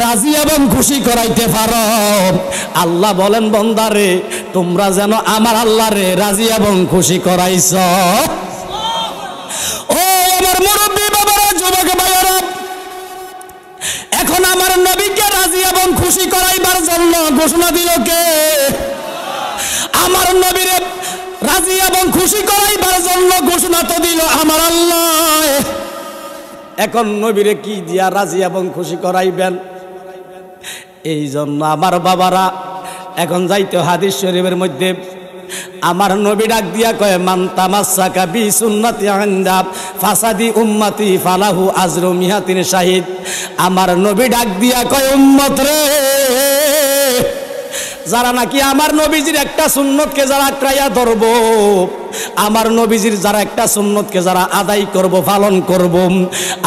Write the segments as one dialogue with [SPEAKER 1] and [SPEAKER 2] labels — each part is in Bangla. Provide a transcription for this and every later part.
[SPEAKER 1] রাজি এবং খুশি করাইতে পারো। আল্লাহ বলেন বান্দারে তোমরা যেন আমার আল্লাহরে রাজি এবং খুশি করাইছ। ও আমার মুরব্বী বাবারা, যুবক ভাইয়েরা, এখন আমার নবীকে রাজি এবং খুশি করাইবার জন্য ঘোষণা দিল কে? আমার নবীরে রাজি এবং খুশি করাইবার জন্য ঘোষণা তো দিল আমার আল্লাহ। এখন নবীরে কি দিয়া রাজি এবং খুশি করাইবেন? এই জন্য আমার বাবারা এখন যাইতে হাদিস শরীফের মধ্যে আমার নবী ডাক দিয়া কয় মান তামাসসাকা বি সুন্নতি ইনদা ফাসাদি উম্মতি ফালাহু আজরু মিহাতিন শাহিদ। আমার নবী ডাক দিয়া কয় উম্মত রে, যারা নাকি আমার নবীজির একটা সুন্নতকে যারা আঁকড়াইয়া ধরবো, আমার নবীজির যারা একটা সুন্নতকে যারা আদায় করব, পালন করব,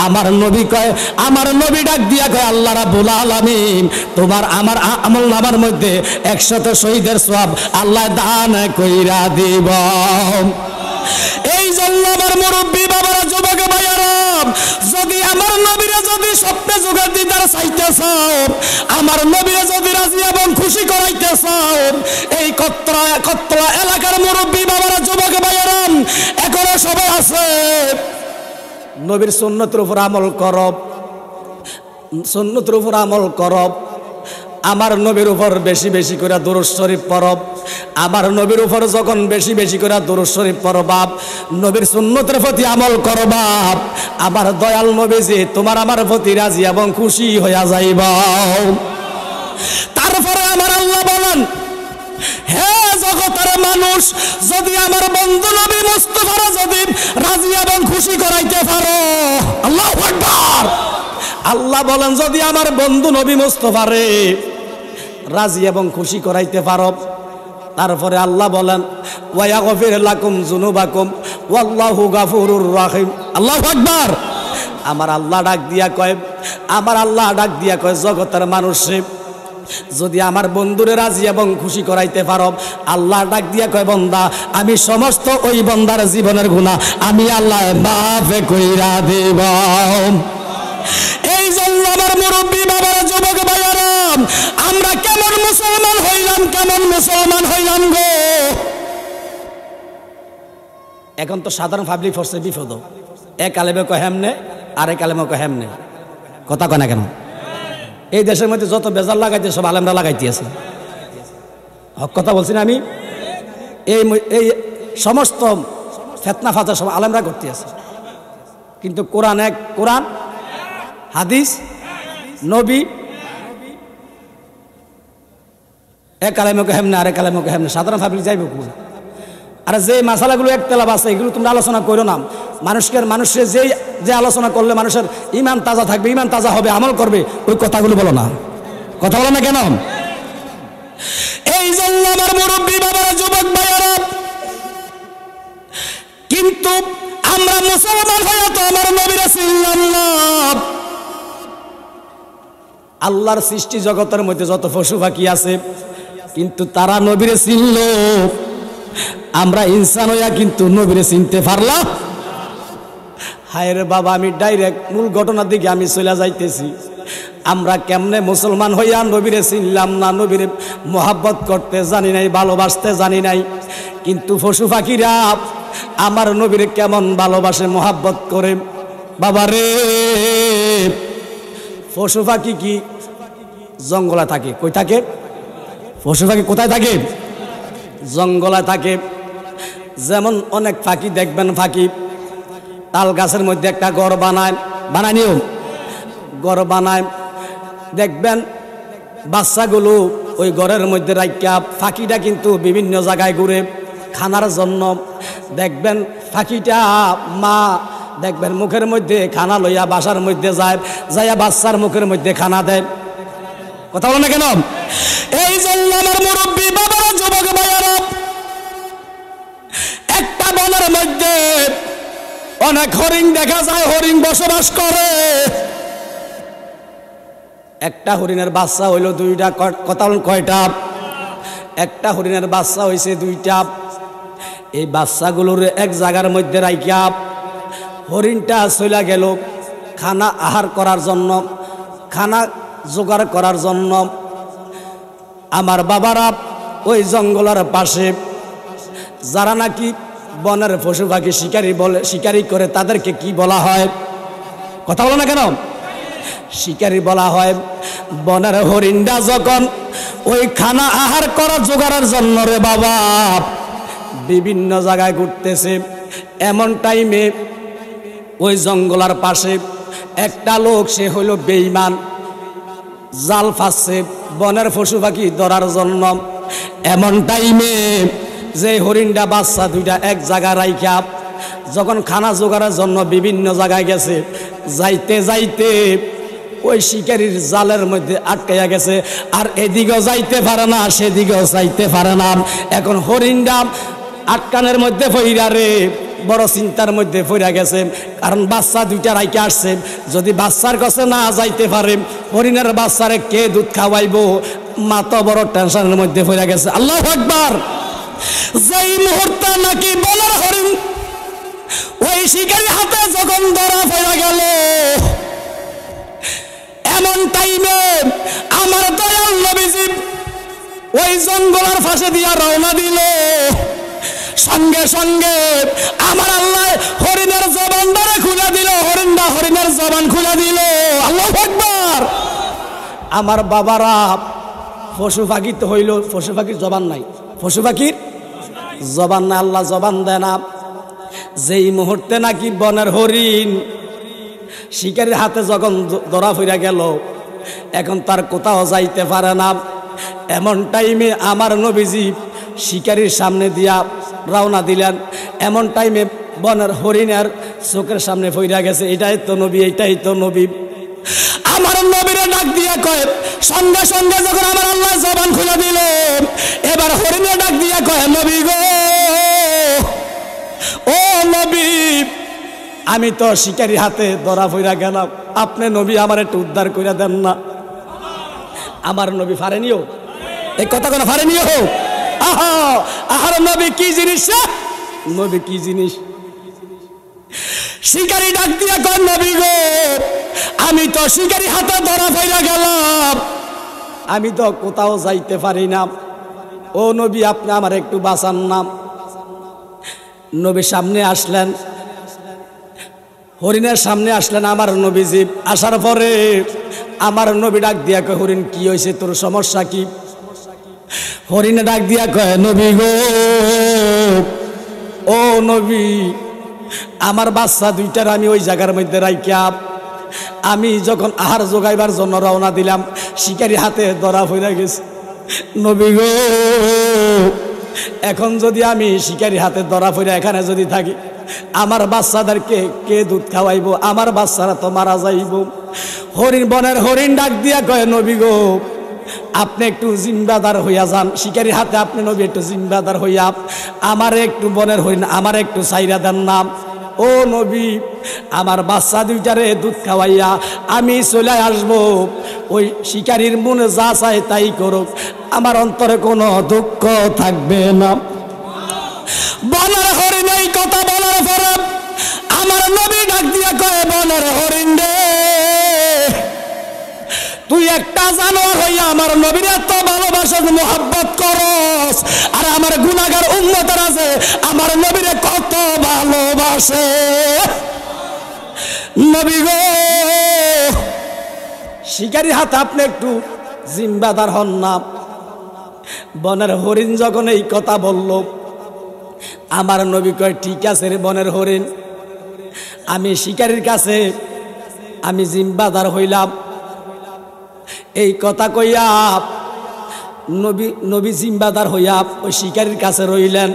[SPEAKER 1] আমার নবী কয়, আমার নবী ডাক দিয়া কয় আল্লাহ রাব্বুল আলামিন তোমার আমার আমল নামার মধ্যে 100 শহীদের সওয়াব আল্লাহ দান কইরা দিব। এই জন্য আমার মুরব্বী বাবারা, যুবক ভাইয়ারা, যদি আমার নবীরে যদি স্বপ্নে জোগাড় দিদার চাইতে চাও, আমার নবীরে যদি রাজি এবং খুশি করাইতে চাও, এই কত্তরা এলাকার মুরব্বী বাবারা, যুবক ভাইয়ারা, এখনো সবাই আছে, নবীর সুন্নতের উপর আমল করব, সুন্নতের উপর আমল করব, আমার নবীর উপর বেশি বেশি করে দুরূদ শরীফ পড়ব। আমার নবীর উপর যখন বেশি বেশি করে দুরূদ শরীফ পড়বা, নবীর সুন্নতের প্রতি আমল করবা, আমার দয়াল নবীজি তোমার আমার প্রতি রাজি এবং খুশি হইয়া যাইবা। তারপরে আমার আল্লাহ বলেন, হে জগতের মানুষ, যদি আমার বন্ধু নবী মুস্তাফার যদি রাজি এবং খুশি করাইতে পারো, আল্লাহু আকবার, আল্লাহ বলেন যদি আমার বন্ধু নবী মুস্তাফারে রাজি এবং খুশি করাইতে পারো, তারপরে আল্লাহ বলেন ওয়ায়াগফির লাকুম যুনুবাকুম ওয়াল্লাহু গাফুরুর রাহিম। আল্লাহু আকবার। আমার আল্লাহ ডাক দিয়া কয়, আমার আল্লাহ ডাক দিয়া কয় জগতের মানুষে যদি আমার বন্ধুরে রাজি এবং খুশি করাইতে পারো, আল্লাহ ডাক দিয়া কয় বান্দা আমি সমস্ত ওই বান্দার জীবনের গুনাহ আমি আল্লাহ মাফ কইরা দেব। এই জন্য আমার মুরব্বী বাবারা, যুবক ভাইয়ারা, আমরা কেমন মুসলমান হইলাম, কেমন মুসলমান হইলাম গো। এখন তো সাধারণ পাবলিক ফোর্সে বিপদ, এক আলেমে কয় হেমনে, আরেক আলেমে কয় হেমনে, কথা কয় না কেন? এই দেশের মধ্যে যত বেজার লাগাইতে সব আলেমরা লাগাইতে আছে, হক কথা বলছি না আমি। এই সমস্ত ফেতনা ফাতা সব আলেমরা করতে আছে, কিন্তু কোরআন এক, কোরআন হাদিস নবী, এক আলেমকে হেমনে আরেক আলেমকে হেমনে, সাধারণ পাবলিক যাইব কোন? আর যে মাসালাগুলো একতলাপ আছে এগুলো তোমরা আলোচনা করো না। মানুষের যে আলোচনা করলে মানুষের ইমান তাজা থাকবে, ইমান তাজা হবে, আমল করবে, ওই কথাগুলো বলো না। কথা বলো না কেন? এই জন্য আমার মুরব্বী বাবারা, যুবক ভাইয়ারা, কিন্তু আমরা মুসলমান হইয়া তো আমার নবীরে চিনলাম না। আল্লাহর সৃষ্টি জগতের মধ্যে যত পশু পাখি আছে কিন্তু তারা নবীরে চিনল, আমরা ইনসান হইয়া কিন্তু নবীরে চিনতে পারলাম। হায় রে বাবা, আমি ডাইরেক্ট মূল ঘটনার দিকে আমি চলে যাইতেছি। আমরা কেমনে মুসলমান হইয়া নবীরে চিনলাম না, নবীরে মোহাব্বত করতে জানি নাই, ভালোবাসতে জানি নাই। কিন্তু পশু পাখিরা আমার নবীরে কেমন ভালোবাসে, মোহাব্বত করে। বাবা রে, পশু পাখি কি জঙ্গলে থাকে? কই থাকে? পশু পাখি কোথায় থাকে? জঙ্গলে থাকে। যেমন অনেক পাখি দেখবেন, পাখি তাল গাছের মধ্যে একটা ঘর বানানিও ঘর বানায়, দেখবেন বাচ্চাগুলো ওই ঘরের মধ্যে রাখিয়া পাখিটা কিন্তু বিভিন্ন জায়গায় ঘুরে খানার জন্য। দেখবেন পাখিটা মা দেখবেন মুখের মধ্যে খানা লইয়া বাসার মধ্যে যায়, যাইয়া বাচ্চার মুখের মধ্যে খানা দেয়। কথা বলো না কেন? এই জন্য আমার মুরব্বী বাবারা, যুবক ভাইয়ারা, একটা বনের মধ্যে অনেক হরিণ দেখা যায়, হরিণ বসবাস করে। একটা হরিণের বাচ্চা হইল দুইটা। কথা বলেন কয়টা? একটা হরিণের বাচ্চা হইছে দুইটা। এই বাচ্চাগুলোর এক জায়গার মধ্যে রাখিয়া হরিণটা চলে গেল খানা আহার করার জন্য। খানা জোগাড় করার জন্য আমার বাবারা ওই জঙ্গলের পাশে যারা নাকি বনের পশু পাখি শিকারি করে তাদেরকে কি বলা হয়? কথা বলো না কেন? শিকারি বলা হয়। বনের হরিণটা যখন ওই খানা আহার করা জোগাড়ের জন্য রে বাবা বিভিন্ন জায়গায় ঘুরতেছে, এমন টাইমে ওই জঙ্গলের পাশে একটা লোক, সে হইল বেঈমান, জাল ফাঁসছে বনের পশু পাখি ধরার জন্য। এমন টাইমে যে হরিণটা বাচ্চা দুইটা এক জায়গায় রাইখা যখন খানা জোগাড়ের জন্য বিভিন্ন জায়গায় গেছে, যাইতে যাইতে ওই শিকারির জালের মধ্যে আটকাইয়া গেছে, আর এদিকেও যাইতে পারে না সেদিকেও যাইতে পারে না। এখন হরিণটা আটকানের মধ্যে পইরা রে বড় চিন্তার মধ্যে পড়ে গেছে, কারণ বাচ্চা দুইটা রাইকে আসছে, যদি বাচ্চার কাছে না যাইতে পারে হরিণের বাচ্চারে কে দুধ খাওয়াইব, মা তো বড় টেনশনের মধ্যে পড়ে গেছে। আল্লাহু আকবার। যেই মুহূর্তে নাকি বনের হরিণ ওই শিকারীর হাতে যখন ধরা পড়ে গেল, এমন টাইমে আমার দয়াল নবীজি ওই জঙ্গলের পাশে দিয়া রওনা দিল। সঙ্গে সঙ্গে আমার আল্লাহ হরিণের জবানটারে খুলে দিল, হরিণের জবান খুলে দিল। আল্লাহু আকবার। আমার বাবারা পশু পাখি তো হইল, পশু পাখির জবান নাই, পশু পাখির জবান নাই, আল্লাহ জবান দেয় না। যেই মুহূর্তে নাকি বনের হরিণ শিকারীর হাতে যখন ধরা পড়ে গেল, এখন তার কোথাও যাইতে পারে না। এমন টাইমে আমার নবীজি শিকারীর সামনে দিয়া রওনা দিলেন। এমন টাইমে বনের হরিণের চোখের সামনে পড়ে গেছে, এটাই তো নবী, এটাই তো নবী। আমার নবীরে ডাক দিয়া কয়, সঙ্গে সঙ্গে যখন আমার আল্লাহ জবান খুলে দিল, এবার হরিণে ডাক দিয়া কয়, নবী গো, ও নবী, আমি তো শিকারীর হাতে ধরা পড়ে গেলাম, আপনি নবী আমার একটু উদ্ধার করে দেন না। আমার নবী ফারেনিও, এই কথা কোনো ফারেনিও হোক। আহা আহার নবী কি জিনিস, নবী কি জিনিস। শিকারী ডাক দিয়া কয়, নবী গো, আমি তো শিকারী হাতে ধরা পড়ে গেলাম, আমি তো কোথাও যাইতে পারি না, ও নবী আপনি আমার একটু বাঁচান না। নবী সামনে আসলেন, হরিণের সামনে আসলেন আমার নবীজি। আসার পরে আমার নবী ডাক দিয়া কয়, হরিণ কি হয়েছে, তোর সমস্যা কি? হরিণে ডাক দিয়া কয়, নবী গো, ও নবী, আমার বাচ্চা দুইটার আমি ওই জায়গার মধ্যে রাইখা আমি যখন আহার জোগাইবার জন্য রওনা দিলাম, শিকারী হাতে ধরা পড়ে গেছে। নবী গো, এখন যদি আমি শিকারী হাতে ধরা পড়ে এখানে যদি থাকি, আমার বাচ্চাদেরকে কে দুধ খাওয়াইব? আমার বাচ্চারা তো মারা যাইব। হরিণ, বনের হরিণ ডাক দিয়া কয়, নবী গো, আপনি একটু জিম্বাদার হইয়া যান, শিকারীর হাতে আপনি নবী একটু জিম্বাদার হইয়া আমার একটু বনের হরিণ আমার একটু চাইরা দেন না। ও নবী, আমার বাচ্চা দুইটারে দুধ খাওয়াইয়া আমি চলে আসব, ওই শিকারীর মনে যা চায় তাই করুক, আমার অন্তরে কোনো দুঃখ থাকবে না। বনের হরিণ এই কথা বলার পরে আমার নবী ডাক দিয়া কয়, বনের হরিণ রে, তুই একটা জানোয়ার হইয়া আমার নবীর এত ভালোবাসা মোহাব্বত করস, আর আমার গুনাহগার উম্মতের আছে আমার নবীরে কত ভালোবাসে। নবী গো, শিকারীর হাতে আপনি একটু জিম্বাদার হন না। বনের হরিণ যখন এই কথা বলল, আমার নবী কয়, ঠিক আছে রে বনের হরিণ, আমি শিকারীর কাছে আমি জিম্বাদার হইলাম। এই কথা কইয়া নবী জিম্বাদার হইয়া ওই শিকারীর কাছে রইলেন।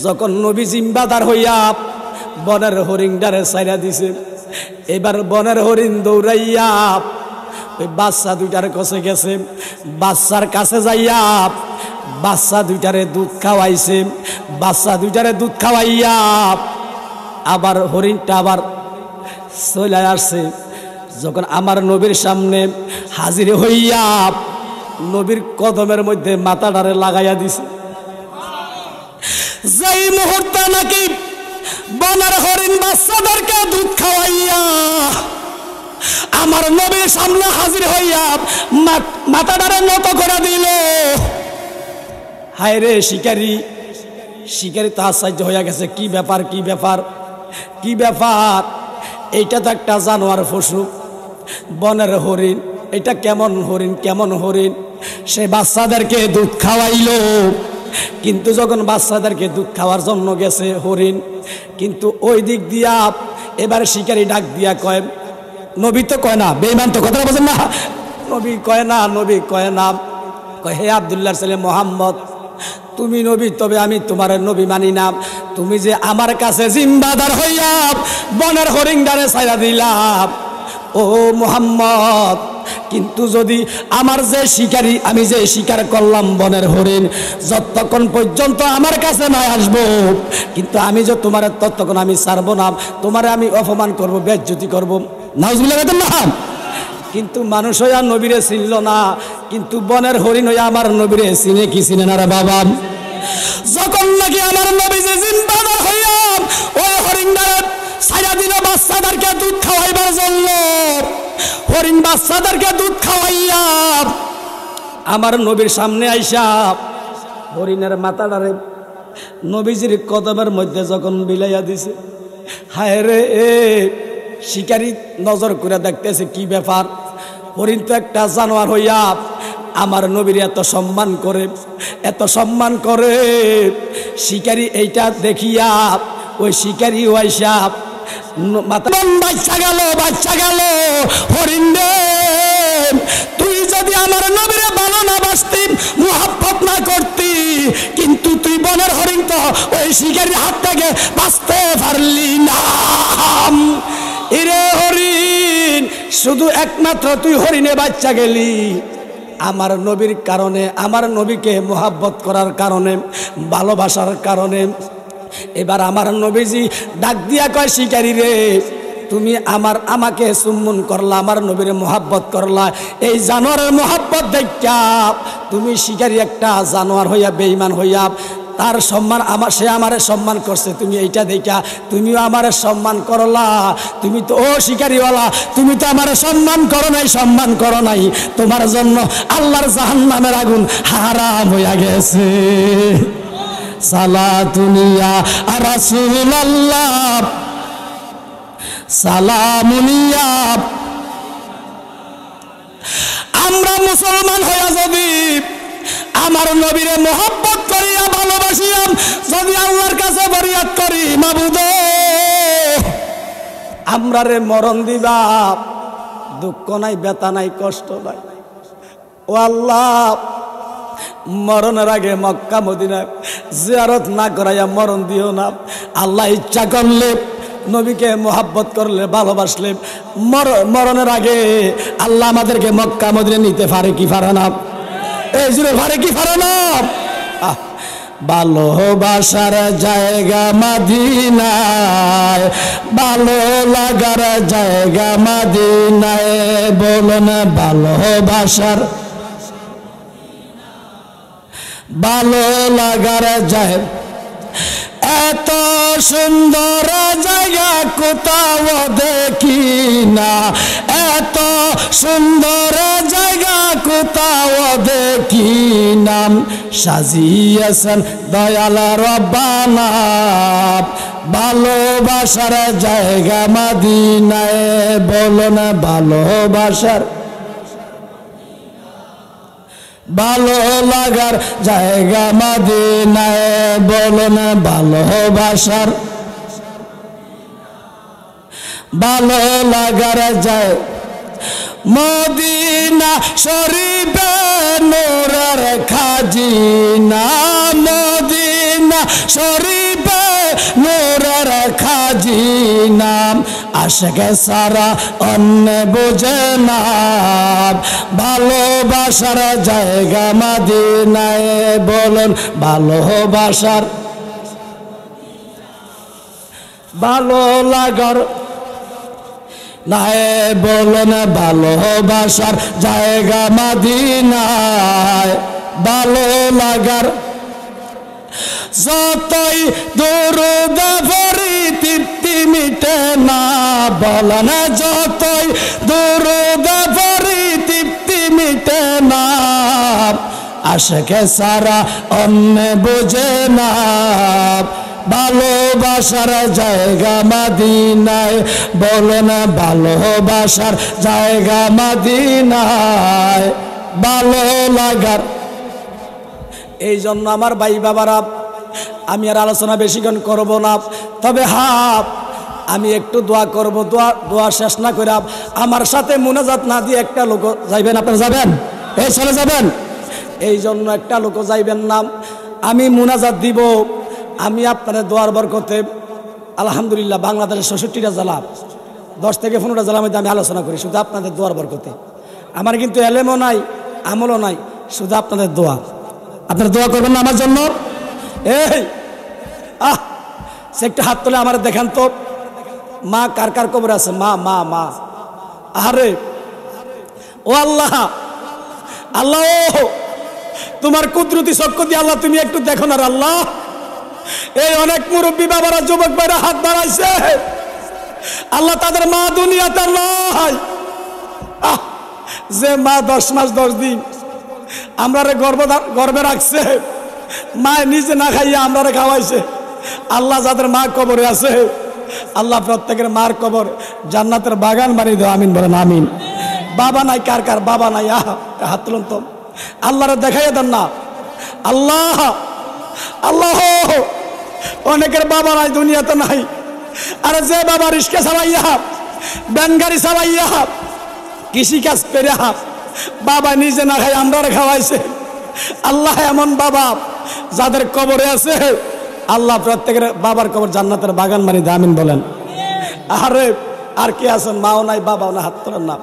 [SPEAKER 1] যখন নবী জিম্বাদার হইয়া বনের হরিণটারে ছাইরা দিছে, এবার বনের হরিণ দৌড়াইয়া ওই বাচ্চা দুইটার কাছে গেছে। বাচ্চার কাছে যাইয়া বাচ্চা দুইটারে দুধ খাওয়াইছে। বাচ্চা দুইটারে দুধ খাওয়াইয়া আবার হরিণটা আবার চলে আসছে। যখন আমার নবীর সামনে হাজির হইয়া নবীর কদমের মধ্যে মাথাটারে লাগাইয়া দিছে, যেই মুহূর্তে নাকি বনের হরিণ বাচ্চাদেরকে দুধ খাওয়াইয়া আমার নবীর সামনে হাজির হইয়া মাথাটারে নত করে দিল। হায় রে শিকারী, শিকারী তো আশ্চর্য হইয়া গেছে, কি ব্যাপার কি ব্যাপার কি ব্যাপার, এইটা তো একটা জানোয়ার পশু, বনের হরিণ, এটা কেমন হরিণ কেমন হরিণ। সে বাচ্চাদেরকে দুধ খাওয়াইল, কিন্তু যখন বাচ্চাদেরকে দুধ খাওয়ার জন্য গেছে হরিণ, কিন্তু ওই দিক দিয়া এবার শিকারী ডাক দিয়া কয়, নবী তো কয় না, বেঈমান তো কথা বলেন না, নবী কয় না, নবী কয় না, কয় হে আব্দুল্লাহর ছেলে মোহাম্মদ, তুমি নবী, তবে আমি তোমার নবী মানি না। তুমি যে আমার কাছে জিম্বাদার হইয়া বনের হরিণটারে ছাইরা দিলাম, ও মুহাম্মদ, কিন্তু যদি আমার যে শিকারী, আমি যে শিকার করলাম বনের হরিণ, যতক্ষণ পর্যন্ত আমার কাছে না আসবো, কিন্তু আমি যে তোমার ততক্ষণ আমি ছাড়বো না, তোমারে আমি অপমান করব, বেজ্জতি করব। নাউজুবিল্লাহ না। কিন্তু মানুষ হইয়া নবীরে চিনল না, কিন্তু বনের হরিণ হইয়া আমার নবীরে চিনে কি চিনে না রে বাবা। যখন নাকি আমার নবী যে জিম্বাদার হইয়া ওই হরিণটারে ছাইরা দিল বাচ্চাদেরকে দুধ খাওয়াইবার জন্য, হরিণ বাচ্চাদেরকে দুধ খাওয়াইয়া আমার নবীর সামনে আইসা হরিণের মাথাটারে নবীজির কদমের মধ্যে যখন বিলাইয়া দিছে, হায় রে এ শিকারী নজর করে দেখতেছে কি ব্যাপার, হরিণ তো একটা জানোয়ার হইয়া আমার নবীর এত সম্মান করে, এত সম্মান করে। শিকারী এইটা দেখিয়া ওই শিকারী ওয়াইসা বাচ্চা গেল, বাচ্চা গেল, হরিণ রে, তুই যদি আমার নবীরে ভালো না বাসতি, মুহাব্বত না করতি, কিন্তু তুই বনের হরিণ তো ওই শিকারীর হাত থেকে বাঁচতে পারলি না। ইরে হরিণ, শুধু একমাত্র তুই হরিণে বাচ্চা গেলি আমার নবীর কারণে, আমার নবীকে মুহাব্বত করার কারণে, ভালোবাসার কারণে। এবার আমার নবীজি ডাক দিয়া কয়, শিকারী রে, তুমি আমাকে চুম্বন করলা, আমার নবীরে মুহাব্বত করলা, এই জানোয়ারের মুহাব্বত দেখা তুমি শিকারী একটা জানোয়ার হইয়া, বেঈমান হইয়া তার সম্মান সে আমারে সম্মান করছে, তুমি এইটা দেখা তুমিও আমারে সম্মান করলা। তুমি তো ও শিকারীওয়ালা, তুমি তো আমারে সম্মান করো নাই, সম্মান করো নাই, তোমার জন্য আল্লাহর জাহান্নামের আগুন হারাম হইয়া গেছে। সালাতুনিয়া রাসূলুল্লাহ, সালামুনিয়া। আমরা মুসলমান হইয়া যদি আমার নবীরে মুহাব্বত করিয়া ভালোবাসিয়া যদি আল্লাহর কাছে ফরিয়াদ করি, মাবুদ আমরা রে মরণ দিবা, দুঃখ নাই, ব্যথা নাই, কষ্ট নাই, ও আল্লাহ মরণের আগে মক্কা মদিনা জিয়ারত না করাইয়া মরণ দিও না। আল্লাহ ইচ্ছা করলে, নবীকে মুহাব্বত করলে, ভালোবাসলে মরণের আগে আল্লাহ আমাদেরকে মক্কা মদিনা নিতে পারে কি পারে না? এই জুড়ে পারে কি পারে না? ভালোবাসার জায়গা মদিনায়, ভালো লাগার জায়গা মদিনায়, বলুন ভালোবাসার, ভালো লাগার জায়গা, এত সুন্দর জায়গা কোথাও দেখি না, এত সুন্দর জায়গা কোথাও দেখি না, সাজিয়েছেন দয়াল রব্বানা ভালোবাসার জায়গা মদিনায়, বলুন ভালোবাসার, ভালো লাগার জায়গা মদিনায়, বলুন ভালোবাসার, ভালো লাগার যায় মদিনা শরীফে নূরের খাজিনা, মদিনা শরীফে নূরের খাজিনা, আশিকে সারা অন্য বুঝে না, ভালোবাসার জায়গা মদিনায়, বলুন ভালোবাসার, ভালো লাগার নাই, বলুন ভালোবাসার জায়গা মদিনায়, ভালো লাগার যতই দরুদ পড়ি তৃপ্তি তৃপ্তি মিটে না, বলেন যতই দুরূদ পড়ি তৃপ্তি মিটে না, আশিকে সারা অন্য বুঝে না, ভালোবাসার জায়গা মদিনায়, বলেন ভালোবাসার জায়গা মদিনায়, ভালো লাগার। এই জন্য আমার ভাই বাবারা, আমি আর আলোচনা বেশিক্ষণ করব না, তবে আমি একটু দোয়া করব। দোয়া শেষ না করে আমার সাথে মুনাজাত না দিয়ে একটা লোক যাইবেন? আপনারা যাবেন? এই চলে যাবেন? এই জন্য একটা লোক যাইবেন না, আমি মুনাজাত দিব। আমি আপনাদের দোয়ার বরকতে আলহামদুলিল্লাহ বাংলাদেশের ৬৬টা জেলা, 10 থেকে 15টা জেলার মধ্যে আমি আলোচনা করি শুধু আপনাদের দোয়ার বরকতে। আমার কিন্তু এলেমও নাই, আমলও নাই, শুধু আপনাদের দোয়া। আপনারা দোয়া করবেন না আমার জন্য? এই সে একটা হাত তোলে আমার দেখান তো, মা কার কার কবর আছে? মা মা মা আরে ও আল্লাহ, আল্লাহ তোমার কুদরতি চক্ষু দিয়ে আল্লাহ তুমি একটু দেখো না আল্লাহ। এই অনেক মুরব্বী বাবারা, যুবক ভাইরা হাত বাড়াইছে, আল্লাহ তাদের মা দুনিয়াতে নাই। যে মা 10 মাস 10 দিন আমরা গর্বে রাখছে, মা নিজে না খাইয়া আমরা খাওয়াইছে, আল্লাহ যাদের মা কবরে আছে আল্লাহ প্রত্যেকের মার কবর জান্নাতের বাগান বানিয়ে দেয়। আমিন বলেন আমিন। বাবা নাই কার কার? বাবা নাই? হাত তুলুন তো, আল্লাহরে দেখাইয়া দেন না। আল্লাহ আল্লাহ, অনেকের বাবা নাই, দুনিয়াতে নাই। আরে যে বাবা রিক্সা চালাইয়া, ব্যান গাড়ি চালাইয়া, কৃষিকাজ করে বাবা নিজে না খাই আমরা খাওয়াইছে, আল্লাহ এমন বাবা যাদের কবরে আছে আল্লাহ প্রত্যেকের বাবার কবর জান্নাতের বাগান বানিয়ে দেয়। আমিন বলেন। আরে আর কি আছেন? মাও নাই বাবাও না, হাত তোলেন না।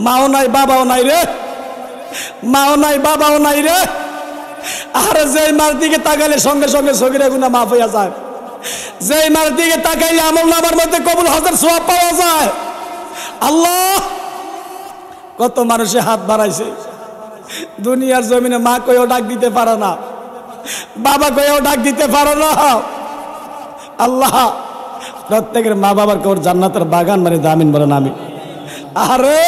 [SPEAKER 1] মাও নাই বাবাও নাই রে, মাও নাই বাবাও নাই রে। আরে যেই মার দিকে তাকাইলে সঙ্গে সঙ্গে সগীরা গুনাহ মাফ হইয়া যায়, যেই মার দিকে তাকাইলে আমল নামার মধ্যে কবুল হজের সওয়াব পাওয়া যায়। আল্লাহ কত মানুষে হাত বাড়াইছে, দুনিয়ার জমিনে মা কইও ডাক দিতে পারে না, বাবা কইও ডাক দিতে পারে না। আল্লাহ প্রত্যেকের মা বাবার কবর জান্নাতের বাগান মানে দামিন বলেন আমি। আরে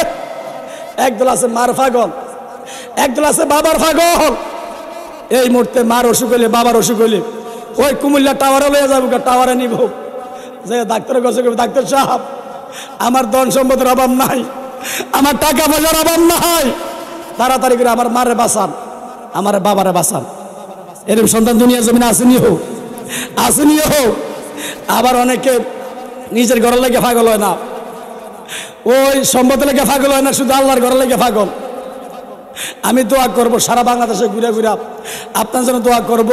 [SPEAKER 1] একদল আছে মার পাগল, একদল আছে বাবার পাগল। এই মুহূর্তে মার অসুখ হইলে, বাবার অসুখ হইলে ওই কুমিল্লা টাওয়ারে লইয়া যাবো, টাওয়ারে নিব, যে ডাক্তারের কাছে ডাক্তার সাহেব আমার ধন সম্পদের অভাব নাই, আমার টাকা পয়সার অভাব নাই, তাড়াতাড়ি করে আমার মারে বাঁচান, আমার বাবারে বাঁচান। এরকম সন্তান দুনিয়ার জমিনে আসেনি হোক, আসেনি হোক। আবার অনেকে নিজের ঘরের লেগে পাগল হয় না, ওই সম্পদের লেগে পাগল হয় না, শুধু আল্লাহর ঘরের লেগে পাগল। আমি দোয়া করব সারা বাংলাদেশে ঘুরে ঘুরে আপনার জন্য দোয়া করব,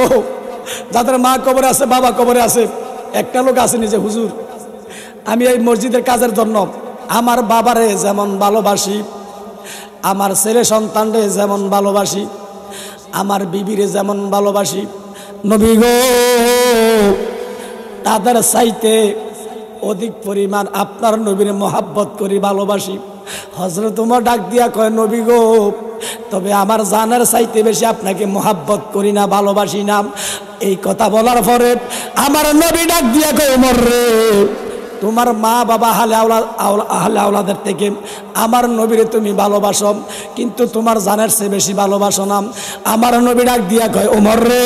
[SPEAKER 1] যাদের মা কবরে আছে, বাবা কবরে আছে। একটা লোক আছে নিজে, হুজুর আমি এই মসজিদের কাজের জন্য আমার বাবারে যেমন ভালোবাসি, আমার ছেলে সন্তানরে যেমন ভালোবাসি, আমার বিবিরে যেমন ভালোবাসি, নবী গো তাদের চাইতে অধিক পরিমাণ আপনার নবীরে মহাব্বত করি, ভালোবাসি। হযরত ওমর ডাক দিয়া কয়, নবী গো তবে আমার জানের চাইতে বেশি আপনাকে মহাব্বত করি না, ভালোবাসি না। এই কথা বলার পরে আমার নবী ডাক দিয়া কয়, ওমর রে তোমার মা বাবা আহলে আওলাদের থেকে আমার নবীরে তুমি ভালোবাসো, কিন্তু তোমার জানের চেয়ে বেশি ভালোবাসো না। আমার নবী ডাক দিয়া কয়, ওমর রে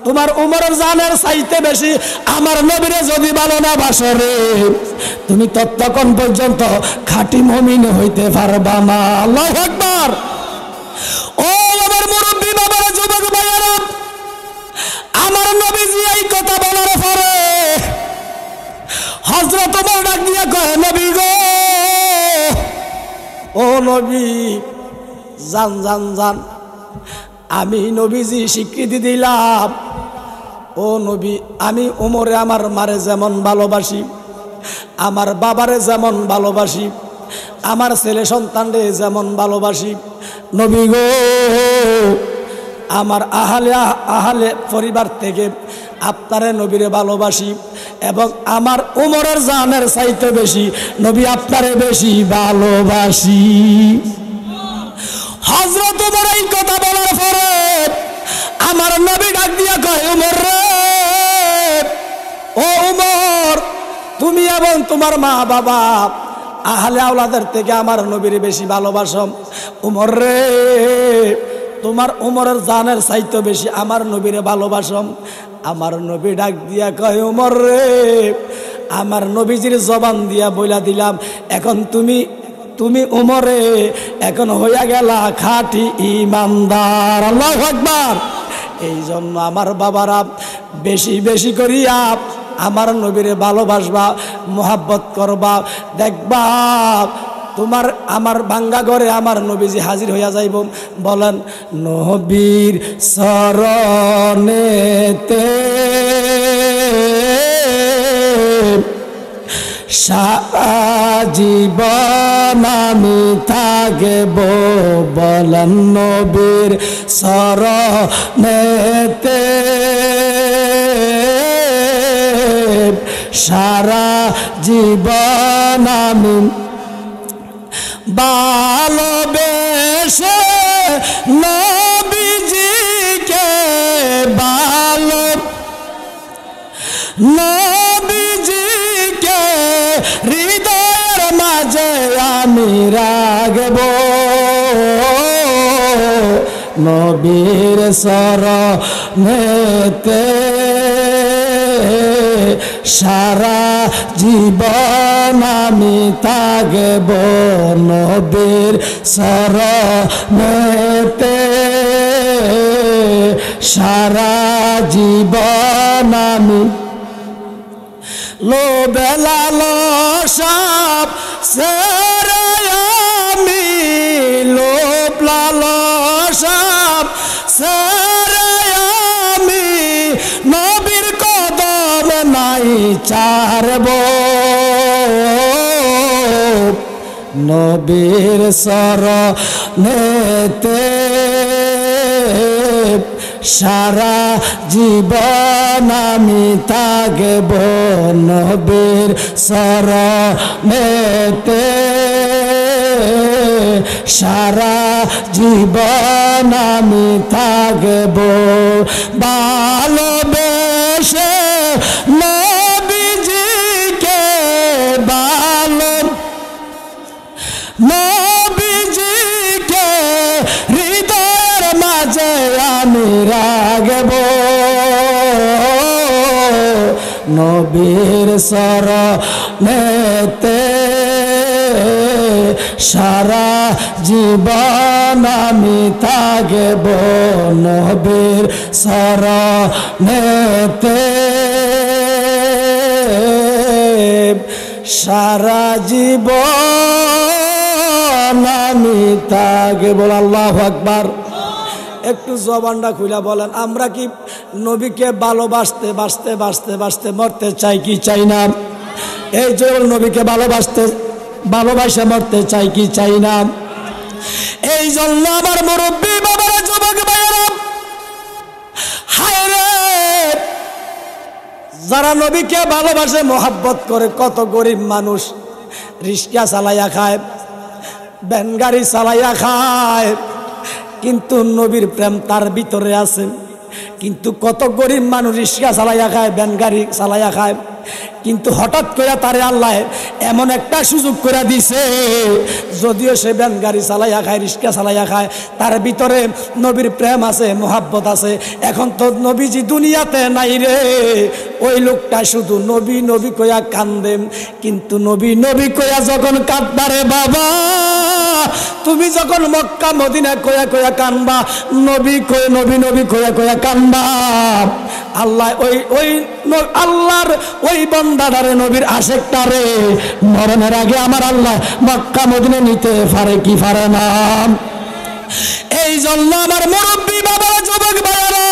[SPEAKER 1] তোমার উমরের জানের চাইতে বেশি আমার নবীরে যদি ভালো না বাসো রে, তুমি ততক্ষণ পর্যন্ত খাঁটি মুমিন হইতে পারবা না। আল্লাহু আকবার। ও আমার মুরব্বী বাবারা, যুবক ভাইয়েরা, আমার নবীজি এই কথা বলার পরে হযরত ওমর ডাক দিয়া কয়, নবী গো ও নবী, জান জান জান, আমি নবীজি স্বীকৃতি দিলাম, ও নবী আমি ওমরে আমার মারে যেমন ভালোবাসি, আমার বাবারে যেমন ভালোবাসি, আমার ছেলে সন্তানরে যেমন ভালোবাসি, নবী গো আমার আহলে পরিবার থেকে আপনারে নবীরে ভালোবাসি, এবং আমার ওমরের জানের চাইতে বেশি নবী আপনারে বেশি ভালোবাসি। হযরত ওমর এই কথা বলার পরে আমার নবী ডাক দিয়া কয়, ওমর রে ও উমর, তুমি এবং তোমার মা বাবা আহলে আওলাদের থেকে আমার নবীর বেশি ভালোবাসো। উমর রে, তোমার উমরের জানের চাইতে বেশি আমার নবীরে ভালোবাসো। আমার নবী ডাক দিয়া কয়, উমর রে, আমার নবীজির জবান দিয়া বইলা দিলাম, এখন তুমি উমরে এখন হইয়া গেলা খাঁটি ইমানদার। আল্লাহু আকবার। এই জন্য আমার বাবারা বেশি বেশি করিয়া আমার নবীরে ভালোবাসবা, মোহাব্বত করবা। দেখবা তোমার আমার ভাঙ্গা ঘরে আমার নবীজি হাজির হইয়া যাইব। বলেন, নবীর শরণেতে সারা জীবন আমি থাকব। বলেন, নবীর শরণেতে সারা জীবন আমি ভালোবেসে নবীজিকে ভালো নবীজিকে হৃদয়ের মাঝে আমি রাখব। নবীর শরণেতে সারা জীবন আমি থাকব। নবীর শরণেতে সারা জীবন আমি লোভে লালসাব সেরে আমি লোভ লালসাব সেরে আমি নবীর কদম নাই ছাড়ব। নবীর শরণেতে সারা জীবন আমি থাকব। নবীর শরণেতে সারা জীবন আমি থাকব। ভালোবেসে নবীজিকে ভালো নবীজিকে হৃদয়ের মাঝে আমি রাখব। নবীর শরণেতে সারা জীবন আমি থাকব। নবীর শরণেতে সারা জীবন আমি থাকব। আল্লাহু আকবার। একটু জবানটা খুলে বলেন, আমরা কি নবীকে ভালোবাসতে বাসতে বাসতে বাসতে মরতে চাই কি চাই না? এই যে নবীকে ভালোবাসে মরতে চাই কি চাই না? এই জন্য আমার মুরব্বী বাবারা, যুবক ভাইয়েরা, হায় রে, যারা নবীকে ভালোবাসে মোহাব্বত করে, কত গরিব মানুষ রিক্সা চালাইয়া খায়, ভ্যান গাড়ি চালাইয়া খায়, কিন্তু নবীর প্রেম তার ভিতরে আছে। কিন্তু কত গরিব মানুষ রিক্সা চালাইয়া খায়, ভ্যান গাড়ি চালাইয়া খায়, কিন্তু হঠাৎ করে তারে আল্লাহ এমন একটা সুযোগ করে দিছে, যদিও সে ভ্যান গাড়ি চালাইয়া খায়, রিক্সা চালাইয়া খায়, তার ভিতরে নবীর প্রেম আছে, মোহাব্বত আছে। এখন তো নবীজি দুনিয়াতে নাই রে, ওই লোকটা শুধু নবী নবী কইয়া কান্দে। কিন্তু নবী নবী কইয়া যখন কাঁদবারে বাবা, তুমি যখন মক্কা মদিনা কইয়া কইয়া কানবা, নবী কই নবী নবী কইয়া কইয়া কানবা, আল্লাহ ওই আল্লাহর ওই বান্দাটারে, নবীর আশেকটারে মরণের আগে আমার আল্লাহ মক্কা মদিনা নিতে পারে কি পারে না? এই জন্য আমার মুরব্বী বাবা, যুবক ভাইয়েরা,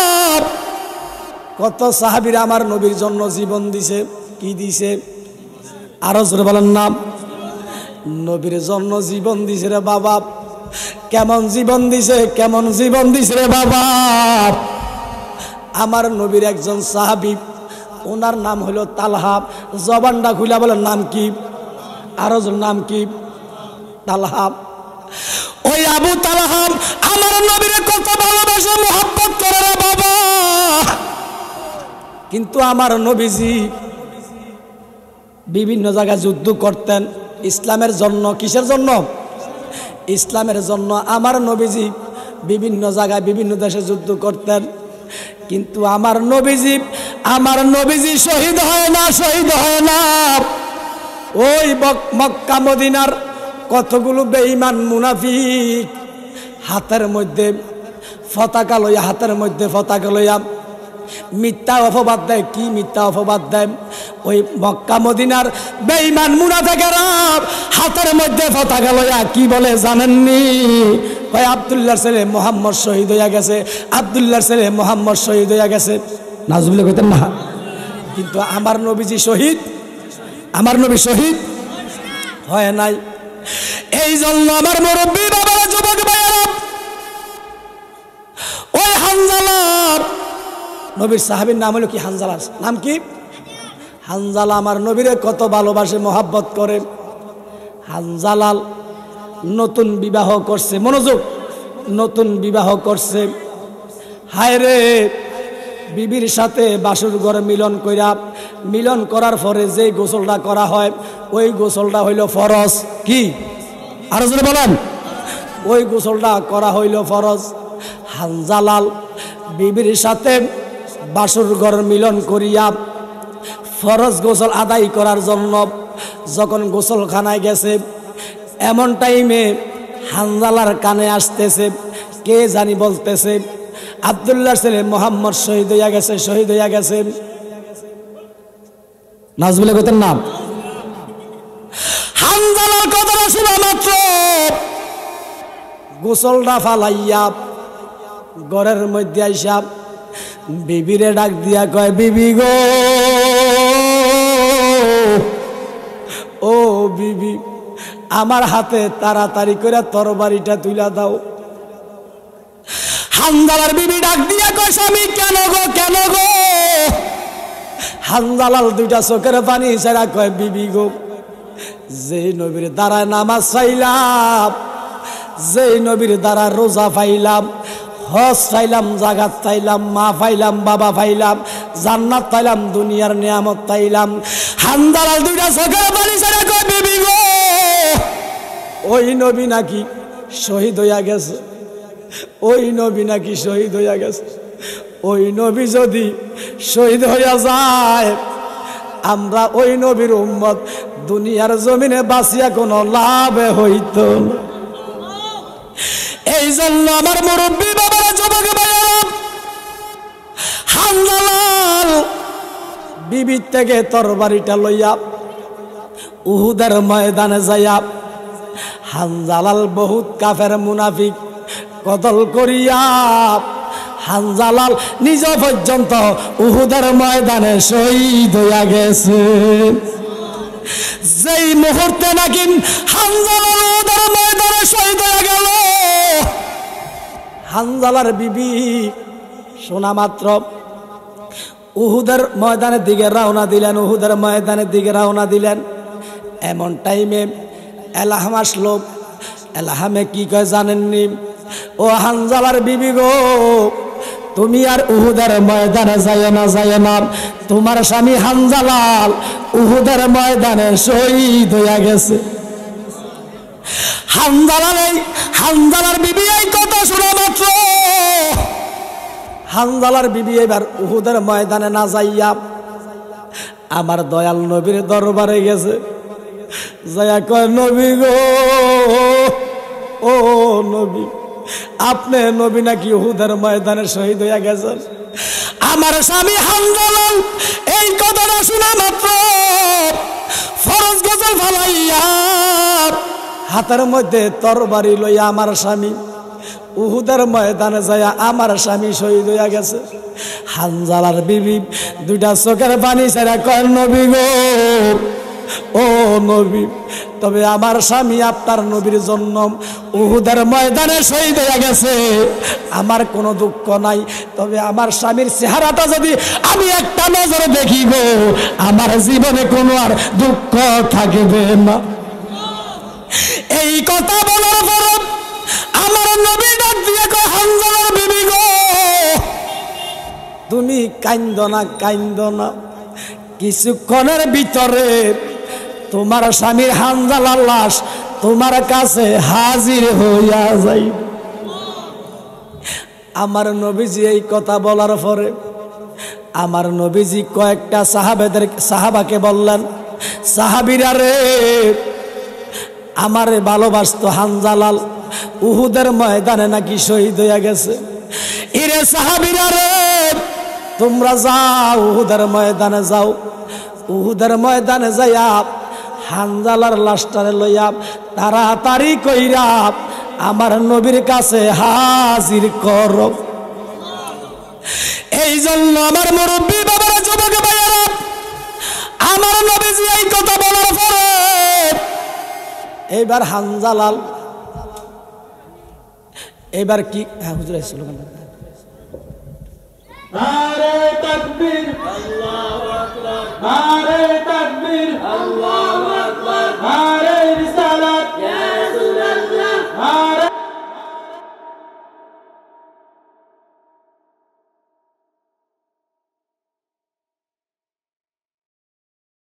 [SPEAKER 1] কত সাহাবীরা আমার নবীর জন্য জীবন দিছে। কি দিছে? আরো জোরে বলেন না। নবীর জন্য জীবন দিছে রে বাবা। কেমন জীবন দিছে, কেমন জীবন দিছে রে বাবা। আমার নবীর একজন সাহাবী, ওনার নাম হলো তালহা। জবানটা খুলে বলেন, নাম কি? আরো নাম কি? তালহা। ওই আবু তালহা আমার নবীর কত ভালোবাসে, মোহাব্বত করে রে বাবা। কিন্তু আমার নবীজি বিভিন্ন জায়গায় যুদ্ধ করতেন ইসলামের জন্য। কিসের জন্য? ইসলামের জন্য। আমার নবীজি বিভিন্ন জায়গায় বিভিন্ন দেশে যুদ্ধ করতেন, কিন্তু আমার নবীজি শহীদ হয় না। ওই মক্কা মদিনার কতগুলো বেঈমান মুনাফিক হাতের মধ্যে পতাকা লইয়া মিথ্যা অপবাদ দেয়। কি মিথ্যা অপবাদ দেয়? ওই মক্কা মদিনার বেঈমান মুনাফিকেরা হাতের মধ্যে পতাকা লইয়া কি বলে জানেননি? ভাই আব্দুল্লাহর ছেলে মুহাম্মদ শহীদ হইয়া গেছে, আব্দুল্লাহর ছেলে মুহাম্মদ শহীদ হইয়া গেছে। নাজুবিল্লাহ কইতেন না? কিন্তু আমার নবী শহীদ হয় নাই। এই জন্য আমার মুরব্বী বাবারা, যুবক ভাইয়েরা, ওই হানজালা, নবীর সাহাবীর নাম হলো কি? হানজালা। নাম কি? হানজালা আমার নবীরে কত ভালোবাসে, মহাব্বত করে। হানজালাল নতুন বিবাহ করছে, মনোযোগ, নতুন বিবাহ করছে। হায় রে, বিবির সাথে বাসুর ঘরে মিলন করার পরে যে গোসলটা করা হয় ওই গোসলটা হইল ফরজ। কি? আরো জোরে বলেন। ওই গোসলটা করা হইল ফরজ। হানজালাল বিবির সাথে বাসুর ঘর মিলন করিয়া ফরজ গোসল আদায় করার জন্য যখন গোসলখানায় গেছে, এমন টাইমে হানজালার কানে আসতেছে, কে জানি বলতেছে, আব্দুল্লাহর ছেলে মুহাম্মদ শহীদ হইয়া গেছে। নাজবুল্লাহ কইতেন না? হানজালার কথাটা শোনা মাত্র গোসলটা ফালাইয়া ঘরের মধ্যে আইসা বিবিরে ডাক দিয়া কয়, বিবি গো, ও বিবি, আমার হাতে তাড়াতাড়ি করে তরবারিটা তুইলা দাও। হানজালার বিবি ডাক দিয়া কয়, স্বামী কেন গো? হানজালাল দুইটা চোখের পানি ছাড়া কয়, বিবি গো, যেই নবীর দ্বারা নামাজ পাইলাম, যেই নবীর দ্বারা রোজা পাইলাম, হজ পাইলাম, জাগাত পাইলাম, মা পাইলাম, বাবা পাইলাম, জান্নাত পাইলাম, দুনিয়ার নিয়ামত পাইলাম। হানজালাল দুইটা চোখের পানি ছাড়া কয়, বিবি গো, ওই নবী নাকি শহীদ হইয়া গেছে, ওই নবী নাকি শহীদ হইয়া গেছে। ওই নবী যদি শহীদ হইয়া যায়, আমরা ওই নবীর উম্মত দুনিয়ার জমিনে বাঁচিয়া কোনো লাভ হইত না। এই জন্য আমার মুরব্বী বাবারা, যুবক ভাইয়েরা, হানজালাল বিবির থেকে তরবারিটা লইয়া উহুদের ময়দানে যাইয়া হানজালাল বহুত কাফের মুনাফিক কতল করিয়া হানজালাল নিজ পর্যন্ত উহুদের ময়দানে শহীদ হইয়া গেছে। যেই মুহূর্তে নাকি হানজালাল উহুদের ময়দানে শহীদ হয়ে গেল, হানজালার বিবি শোনা মাত্র উহুদের ময়দানের দিকে রওনা দিলেন। এমন টাইমে এলাহাম আসলো। এলাহামে কি কয় জানেননি? ও হানজালার বিবি গো, তুমি আর উহুদের ময়দানে যায় না, তোমার স্বামী হানজালাল উহুদের ময়দানে শহীদ হইয়া গেছে। হানজালার বিবি এই কথা শোনা মাত্র হানজালার বিবি এবার উহুদের ময়দানে না যাইয়া আমার দয়াল নবীর দরবারে গেছে। যাইয়া কয়, নবী গো, ও নবী, আপনি নবী নাকি উহুদের ময়দানে শহীদ হইয়া গেছেন? আমার স্বামী হানজালাল এই কথাটা শোনা মাত্র ফরজ গোসল ফালাইয়া হাতের মধ্যে তরবারি লইয়া আমার স্বামী উহুদের ময়দানে যাইয়া আমার স্বামী শহীদ হইয়া গেছে। হানজালার বিবি দুইটা চোখের পানি ছাড়া কয়, নবী গো, ও নবী, তবে আমার স্বামী আপনার নবীর জন্য উহুদের ময়দানে শহীদ হয়ে গেছে, আমার কোনো দুঃখ নাই। তবে আমার স্বামীর চেহারাটা যদি আমি একটা নজরে দেখিব, আমার জীবনে কোনো আর দুঃখ থাকবে না। এই কথা বলার পর আমার নবী ডাক দিয়ে কয়, হানজালার বিবি গো, তুমি কাইন্দ না। কিছুক্ষণের ভিতরে তোমার স্বামীর হানজালার লাশ তোমার কাছে হাজির হইয়া যাই। আমার নবীজি এই কথা বলার পরে আমার নবীজি কয়েকটা সাহাবাকে বললেন, সাহাবীরা রে, আমারে ভালোবাসতো হানজালাল উহুদের ময়দানে নাকি শহীদ হইয়া গেছে। ইরে সাহাবীরা রে, তোমরা যাও উহুদের ময়দানে যাও, উহুদের ময়দানে যাইয়া হানজালার লাশটারে লইয়া তাড়াতাড়ি কইরা আমার নবীর কাছে হাজির করো। এই জন্য আমার মুরব্বী বাবারা, যুবক ভাইয়েরা, আমার নবীজি এই কথা বলার পরে এইবার হানজালাল এবার কি হুজুর স্লোগান,
[SPEAKER 2] নারে তাকবীর আল্লাহু আকবার, নারে তাকবীর আল্লাহু আকবার, নারে রিসালাত